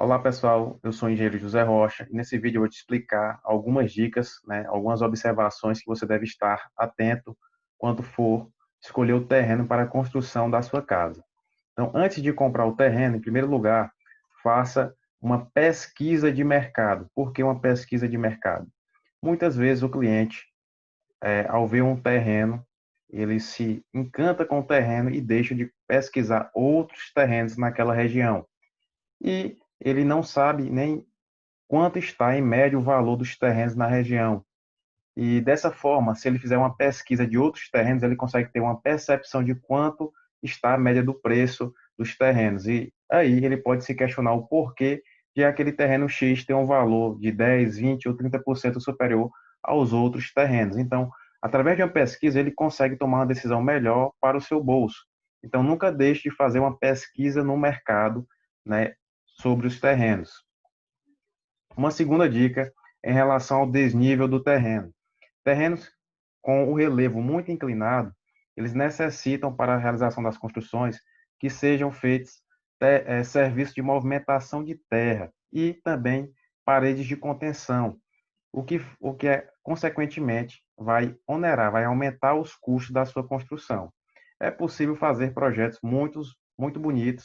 Olá pessoal, eu sou o engenheiro José Rocha e nesse vídeo eu vou te explicar algumas dicas, algumas observações que você deve estar atento quando for escolher o terreno para a construção da sua casa. Então, antes de comprar o terreno, em primeiro lugar, faça uma pesquisa de mercado. Por que uma pesquisa de mercado? Muitas vezes o cliente, ao ver um terreno, ele se encanta com o terreno e deixa de pesquisar outros terrenos naquela região. E ele não sabe nem quanto está em médio o valor dos terrenos na região. E dessa forma, se ele fizer uma pesquisa de outros terrenos, ele consegue ter uma percepção de quanto está a média do preço dos terrenos. E aí ele pode se questionar o porquê de aquele terreno X ter um valor de 10, 20 ou 30% superior aos outros terrenos. Então, através de uma pesquisa, ele consegue tomar uma decisão melhor para o seu bolso. Então, nunca deixe de fazer uma pesquisa no mercado, né, sobre os terrenos. Uma segunda dica é em relação ao desnível do terreno. Terrenos com o relevo muito inclinado, eles necessitam para a realização das construções que sejam feitos serviços de movimentação de terra e também paredes de contenção, o que consequentemente vai onerar, vai aumentar os custos da sua construção. É possível fazer projetos muito bonitos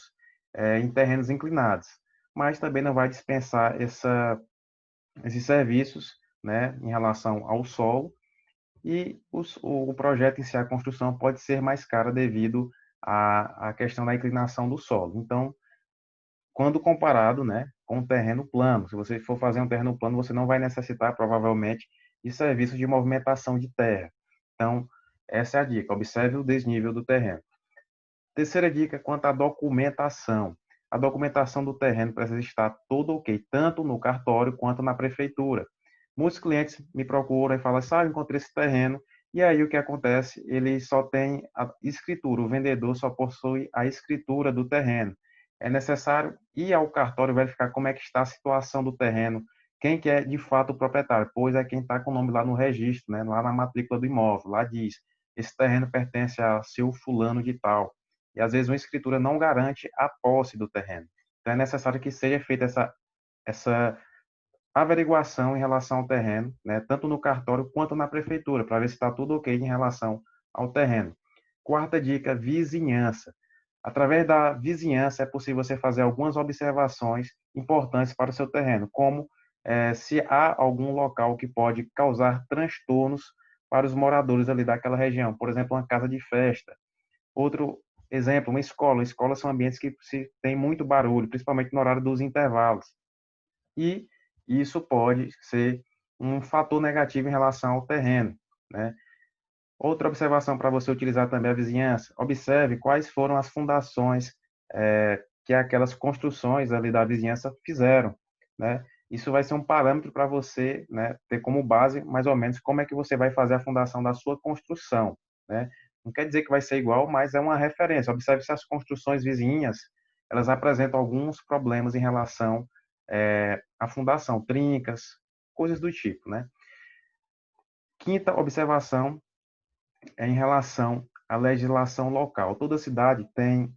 em terrenos inclinados, mas também não vai dispensar esses serviços, né, em relação ao solo, e o projeto em si, a construção, pode ser mais cara devido à questão da inclinação do solo. Então, quando comparado, né, com um terreno plano, se você for fazer um terreno plano, você não vai necessitar, provavelmente, de serviços de movimentação de terra. Então, essa é a dica, observe o desnível do terreno. Terceira dica, quanto à documentação. A documentação do terreno precisa estar toda ok, tanto no cartório quanto na prefeitura. Muitos clientes me procuram e falam assim, encontrei esse terreno, e aí o que acontece? Ele só tem a escritura, o vendedor só possui a escritura do terreno. É necessário ir ao cartório verificar como é que está a situação do terreno, quem que é de fato o proprietário, pois é quem está com o nome lá no registro, né, lá na matrícula do imóvel, lá diz, esse terreno pertence a seu fulano de tal. E às vezes uma escritura não garante a posse do terreno. Então é necessário que seja feita essa averiguação em relação ao terreno, né, tanto no cartório quanto na prefeitura, para ver se está tudo ok em relação ao terreno. Quarta dica, vizinhança. Através da vizinhança é possível você fazer algumas observações importantes para o seu terreno, como se há algum local que pode causar transtornos para os moradores ali daquela região, por exemplo, uma casa de festa. Outro exemplo, uma escola. Escolas são ambientes que se tem muito barulho, principalmente no horário dos intervalos. E isso pode ser um fator negativo em relação ao terreno, né? Outra observação para você utilizar também a vizinhança. Observe quais foram as fundações que aquelas construções ali da vizinhança fizeram, né? Isso vai ser um parâmetro para você, né, ter como base mais ou menos como é que você vai fazer a fundação da sua construção, né? Não quer dizer que vai ser igual, mas é uma referência. Observe se as construções vizinhas elas apresentam alguns problemas em relação à fundação, trincas, coisas do tipo, né? Quinta observação é em relação à legislação local. Toda cidade tem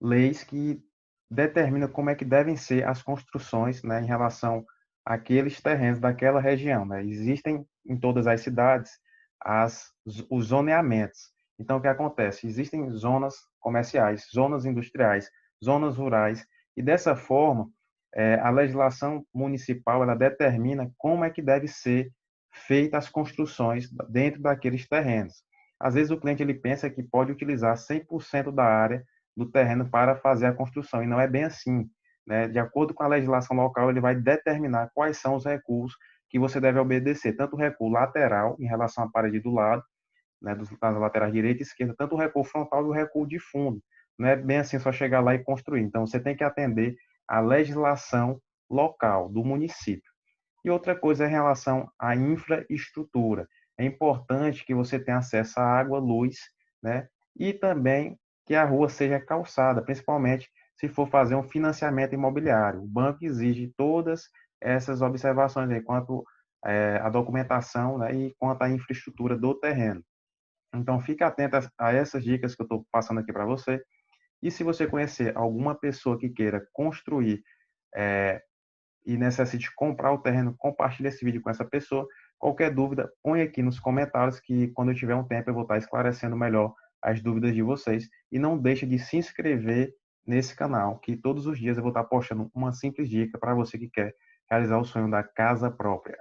leis que determinam como é que devem ser as construções, né, em relação àqueles terrenos daquela região, né? Existem em todas as cidades os zoneamentos. Então, o que acontece? Existem zonas comerciais, zonas industriais, zonas rurais, e dessa forma, a legislação municipal ela determina como é que deve ser feitas as construções dentro daqueles terrenos. Às vezes o cliente ele pensa que pode utilizar 100% da área do terreno para fazer a construção, e não é bem assim, né? De acordo com a legislação local, ele vai determinar quais são os recuos que você deve obedecer, tanto o recuo lateral, em relação à parede do lado, né, das laterais direita e esquerda, tanto o recuo frontal e o recuo de fundo. Não é bem assim só chegar lá e construir. Então, você tem que atender à legislação local do município. E outra coisa é em relação à infraestrutura. É importante que você tenha acesso à água, luz, né? E também que a rua seja calçada, principalmente se for fazer um financiamento imobiliário. O banco exige todas essas observações aí, quanto à documentação, né, e quanto à infraestrutura do terreno. Então, fique atento a essas dicas que eu estou passando aqui para você. E se você conhecer alguma pessoa que queira construir e necessite comprar o terreno, compartilhe esse vídeo com essa pessoa. Qualquer dúvida, põe aqui nos comentários que quando eu tiver um tempo eu vou estar esclarecendo melhor as dúvidas de vocês. E não deixe de se inscrever nesse canal, que todos os dias eu vou estar postando uma simples dica para você que quer realizar o sonho da casa própria.